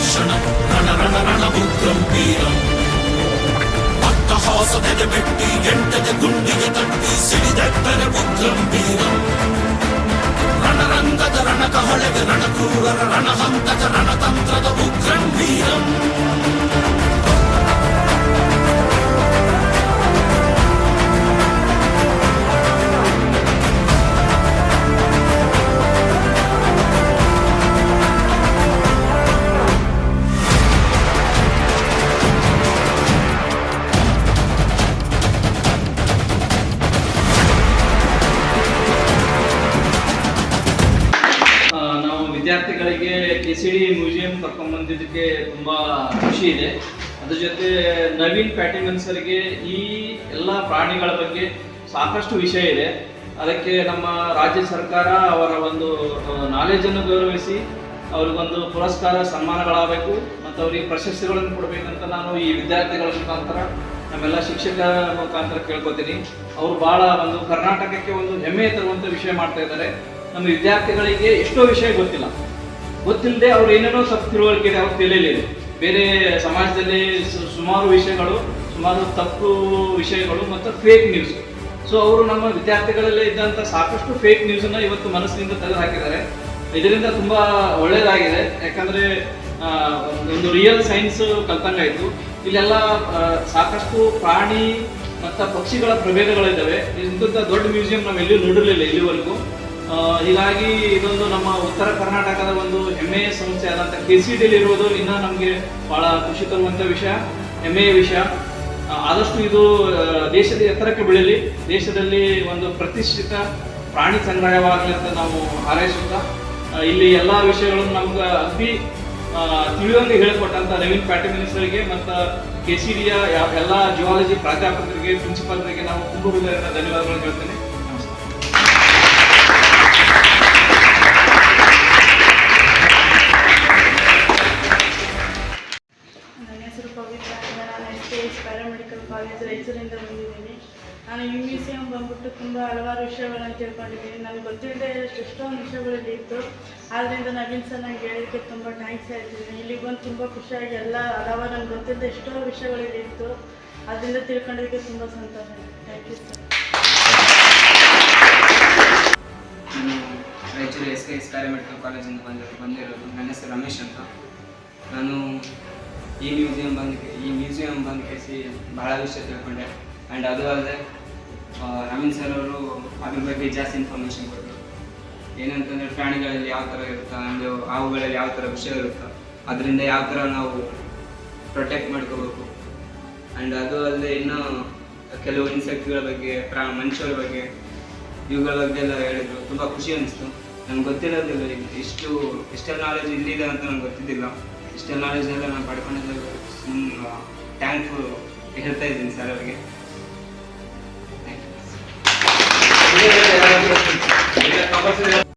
ಕ್ಷಣಂ ರಣ ರಣ ರಣಭುಗ್ರಂ ವೀರಂ ಅಟ್ಟಹಾಸದೆದೆ ಬೆಟ್ಟಿ ಎಂಟದೆ ಗುಂಡಿಗೆ ತಟ್ಟಿ ಸಿಡಿದೆತ್ತರೆ ಉಗ್ರಂ ವೀರಂ ರಣರಂಗದ ರಣಕಹಳೆಗೆ ರಣಕ್ರೂರರ ರಣಹಂತಕ ರಣತಂತ್ರದ ಉಗ್ರಂ ವೀರಂ ವಿದ್ಯಾರ್ಥಿಗಳಿಗೆ ಕೆಸಿಡಿ ಮ್ಯೂಸಿಯಂ ಕರ್ಕೊಂಡ್ಬಂದಿದ್ದಕ್ಕೆ ತುಂಬ ಖುಷಿ ಇದೆ. ಅದ್ರ ಜೊತೆ ನವೀನ್ ಪ್ಯಾಟಿಮನ್ ಸರ್ಗೆ ಈ ಎಲ್ಲ ಪ್ರಾಣಿಗಳ ಬಗ್ಗೆ ಸಾಕಷ್ಟು ವಿಷಯ ಇದೆ. ಅದಕ್ಕೆ ನಮ್ಮ ರಾಜ್ಯ ಸರ್ಕಾರ ಅವರ ಒಂದು ನಾಲೆಜನ್ನು ಗೌರವಿಸಿ ಅವ್ರಿಗೊಂದು ಪುರಸ್ಕಾರ ಸನ್ಮಾನಗಳಾಗಬೇಕು ಮತ್ತು ಅವರಿಗೆ ಪ್ರಶಸ್ತಿಗಳನ್ನು ಕೊಡಬೇಕಂತ ನಾನು ಈ ವಿದ್ಯಾರ್ಥಿಗಳ ಮುಖಾಂತರ ನಮ್ಮೆಲ್ಲ ಶಿಕ್ಷಕರ ಮುಖಾಂತರ ಕೇಳ್ಕೊತೀನಿ. ಅವರು ಭಾಳ ಒಂದು ಕರ್ನಾಟಕಕ್ಕೆ ಒಂದು ಹೆಮ್ಮೆ ತರುವಂಥ ವಿಷಯ ಮಾಡ್ತಾ ಇದ್ದಾರೆ. ನಮ್ಮ ವಿದ್ಯಾರ್ಥಿಗಳಿಗೆ ಎಷ್ಟೋ ವಿಷಯ ಗೊತ್ತಿಲ್ಲದೆ ಅವ್ರು ಏನೇನೋ ತಪ್ಪು ತಿಳುವಳಿಕೆ ಇದೆ, ಅವ್ರ ತಲೆಯಲ್ಲಿದೆ. ಬೇರೆ ಸಮಾಜದಲ್ಲಿ ಸುಮಾರು ವಿಷಯಗಳು, ಸುಮಾರು ತಪ್ಪು ವಿಷಯಗಳು ಮತ್ತು ಫೇಕ್ ನ್ಯೂಸ್. ಸೊ ಅವರು ನಮ್ಮ ವಿದ್ಯಾರ್ಥಿಗಳಲ್ಲೇ ಇದ್ದಂಥ ಸಾಕಷ್ಟು ಫೇಕ್ ನ್ಯೂಸನ್ನು ಇವತ್ತು ಮನಸ್ಸಿನಿಂದ ತೆಗೆದು ಹಾಕಿದ್ದಾರೆ. ಇದರಿಂದ ತುಂಬ ಒಳ್ಳೆಯದಾಗಿದೆ. ಯಾಕಂದರೆ ಒಂದು ರಿಯಲ್ ಸೈನ್ಸ್ ಕಲ್ತಂಗಾಯಿತು. ಇಲ್ಲೆಲ್ಲ ಸಾಕಷ್ಟು ಪ್ರಾಣಿ ಮತ್ತು ಪಕ್ಷಿಗಳ ಪ್ರಭೇದಗಳಿದ್ದಾವೆ. ಇಂಥ ದೊಡ್ಡ ಮ್ಯೂಸಿಯಂ ನಾವೆಲ್ಲೂ ನೋಡಿರಲಿಲ್ಲ ಇಲ್ಲಿವರೆಗೂ. ಹೀಗಾಗಿ ಇದೊಂದು ನಮ್ಮ ಉತ್ತರ ಕರ್ನಾಟಕದ ಒಂದು ಹೆಮ್ಮೆಯ ಸಂಸ್ಥೆ ಆದಂಥ KCD ಇರುವುದು ಇನ್ನೂ ನಮಗೆ ಭಾಳ ಖುಷಿ ತರುವಂಥ ವಿಷಯ, ಹೆಮ್ಮೆಯ ವಿಷಯ. ಆದಷ್ಟು ಇದು ದೇಶದ ಎತ್ತರಕ್ಕೆ ಬೆಳೀಲಿ, ದೇಶದಲ್ಲಿ ಒಂದು ಪ್ರತಿಷ್ಠಿತ ಪ್ರಾಣಿ ಸಂಗ್ರಹವಾಗಲಿ ಅಂತ ನಾವು ಹಾರೈಸುತ್ತಾ, ಇಲ್ಲಿ ಎಲ್ಲ ವಿಷಯಗಳನ್ನು ನಮ್ಗೆ ಅತಿ ತಿಳಿಯುವಂಗೆ ಹೇಳಿಕೊಟ್ಟಂಥ ನವೀನ್ ಪ್ಯಾಟಿಮನ್ ಸರ್ಗೆ ಮತ್ತು KCDಯ ಎಲ್ಲ ಜಿಯಾಲಜಿ ಪ್ರಾಧ್ಯಾಪಕರಿಗೆ, ಪ್ರಿನ್ಸಿಪಾಲ್ರಿಗೆ ನಾವು ತುಂಬ ಹೃದಯದ ಧನ್ಯವಾದಗಳನ್ನು ಹೇಳ್ತೇನೆ. ಪ್ಯಾರಾಮೆಡಿಕಲ್ ಕಾಲೇಜ್ ರಾಯಚೂರಿಂದ ಬಂದಿದ್ದೀನಿ. ನಾನು ಈ ಮ್ಯೂಸಿಯಂ ಬಂದ್ಬಿಟ್ಟು ತುಂಬ ಹಲವಾರು ವಿಷಯಗಳನ್ನು ತಿಳ್ಕೊಂಡಿದ್ದೀನಿ. ನನಗೆ ಗೊತ್ತಿಲ್ಲದೆ ಎಷ್ಟೊಂದು ವಿಷಯಗಳಲ್ಲಿ ಇತ್ತು. ಆದ್ದರಿಂದ ನವೀನ್ ಸರ್ ನನಗೆ ಹೇಳಲಿಕ್ಕೆ ತುಂಬ ಥ್ಯಾಂಕ್ಸ್ ಹೇಳ್ತೀನಿ. ಇಲ್ಲಿಗೆ ಬಂದು ತುಂಬ ಖುಷಿಯಾಗಿ ಎಲ್ಲ ಹಲವಾರು ನನಗೆ ಗೊತ್ತಿಲ್ಲದೆ ಎಷ್ಟೋ ವಿಷಯಗಳಲ್ಲಿ ಇತ್ತು. ಅದರಿಂದ ತಿಳ್ಕೊಂಡಿದ್ದಕ್ಕೆ ತುಂಬ ಸಂತೋಷ. Thank you sir. ನಾನು ರಾಯಚೂರು SKS ಪ್ಯಾರಾಮೆಡಿಕಲ್ ಕಾಲೇಜಿಂದ ಬಂದಿರೋದು. ನನ್ನ ಹೆಸರು ರಮೇಶ್ ಅಂತ. ನಾನು ಈ ಮ್ಯೂಸಿಯಂ ಬಂದು ಕೇಸಿ ಭಾಳ ವಿಷಯ ತಿಳ್ಕೊಂಡೆ. ಆ್ಯಂಡ್ ಅದು ಅಲ್ಲದೆ ನವೀನ್ ಸರ್ ಅವರು ಅದ್ರ ಬಗ್ಗೆ ಜಾಸ್ತಿ ಇನ್ಫಾರ್ಮೇಷನ್ ಕೊಟ್ಟರು. ಏನಂತಂದರೆ ಪ್ರಾಣಿಗಳಲ್ಲಿ ಯಾವ ಥರ ಇರುತ್ತೆ, ಆ್ಯಂಡ್ ಅವುಗಳಲ್ಲಿ ಯಾವ ಥರ ವಿಷಯ ಇರುತ್ತೆ, ಅದರಿಂದ ಯಾವ ಥರ ನಾವು ಪ್ರೊಟೆಕ್ಟ್ ಮಾಡ್ಕೋಬೇಕು. ಆ್ಯಂಡ್ ಅದು ಅಲ್ಲದೆ ಇನ್ನೂ ಕೆಲವು ಇನ್ಸೆಕ್ಟ್ಗಳ ಬಗ್ಗೆ, ಮನುಷ್ಯರ ಬಗ್ಗೆ, ಇವುಗಳ ಬಗ್ಗೆ ಎಲ್ಲ ಹೇಳಿದರು. ತುಂಬ ಖುಷಿ ಅನ್ನಿಸ್ತು. ನನಗೆ ಗೊತ್ತಿರೋದಿಲ್ಲ ಇಷ್ಟೆಲ್ಲ ನಾಲೆಜ್ ಇಲ್ಲಿದೆ ಅಂತ ನನಗೆ ಗೊತ್ತಿದ್ದಿಲ್ಲ. ಇಷ್ಟೆಲ್ಲ ನಾಲೆಜ್ ಎಲ್ಲ ನಾನು ಪಡ್ಕೊಂಡಿದ್ದಾಗ ಥ್ಯಾಂಕ್ಫುಲ್ ಹೇಳ್ತಾ ಇದ್ದೀನಿ ಸರ್ ಅವರಿಗೆ. Thank you.